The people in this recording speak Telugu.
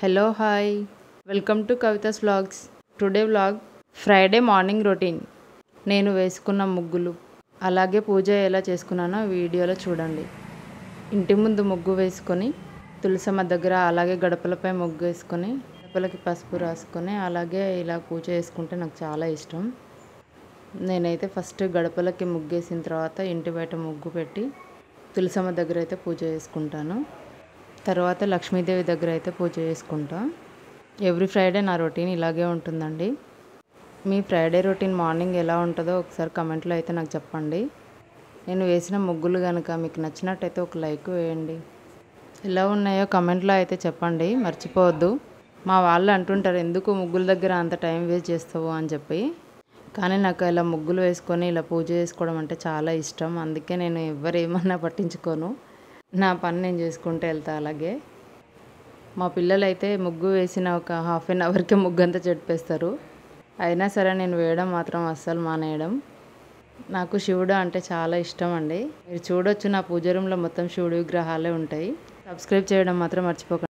Hello hi welcome to Kavitha's vlogs. Today vlog Friday morning routine. నేను వేసుకున్న ముగ్గులు అలాగే పూజ ఎలా చేసుకున్నానో వీడియోలో చూడండి. ఇంటి ముందు ముగ్గు వేసుకొని తులసమ్మ దగ్గర అలాగే గడపలపై ముగ్గు వేసుకొని గడపలకి పసుపు రాసుకొని అలాగే ఇలా పూజ చేసుకుంటే నాకు చాలా ఇష్టం. నేనైతే ఫస్ట్ గడపలకి ముగ్గు వేసిన తర్వాత ఇంటి బయట ముగ్గు పెట్టి తులసమ్మ దగ్గర అయితే పూజ చేసుకుంటాను. తర్వాత లక్ష్మీదేవి దగ్గర అయితే పూజ చేసుకుంటా. ఎవ్రీ ఫ్రైడే నా రొటీన్ ఇలాగే ఉంటుందండి. మీ ఫ్రైడే రొటీన్ మార్నింగ్ ఎలా ఉంటుందో ఒకసారి కమెంట్లో అయితే నాకు చెప్పండి. నేను వేసిన ముగ్గులు కనుక మీకు నచ్చినట్టయితే ఒక లైక్ వేయండి. ఎలా ఉన్నాయో కమెంట్లో అయితే చెప్పండి, మర్చిపోవద్దు. మా వాళ్ళు అంటుంటారు ఎందుకు ముగ్గుల దగ్గర అంత టైం వేస్ట్ చేస్తావు అని చెప్పి. కానీ నాకు ఇలా ముగ్గులు వేసుకొని ఇలా పూజ చేసుకోవడం అంటే చాలా ఇష్టం. అందుకే నేను ఎవరేమన్నా పట్టించుకోను, నా పని నేను చేసుకుంటూ వెళ్తా. అలాగే మా పిల్లలైతే ముగ్గు వేసిన ఒక హాఫ్ అన్ అవర్కి ముగ్గు అంతా చెడిపేస్తారు. అయినా సరే నేను వేయడం మాత్రం అస్సలు మానేయడం. నాకు శివుడు అంటే చాలా ఇష్టం అండి. మీరు చూడొచ్చు, నా పూజ రూమ్లో మొత్తం శివుడి విగ్రహాలే ఉంటాయి. సబ్స్క్రైబ్ చేయడం మాత్రం మర్చిపోకండి.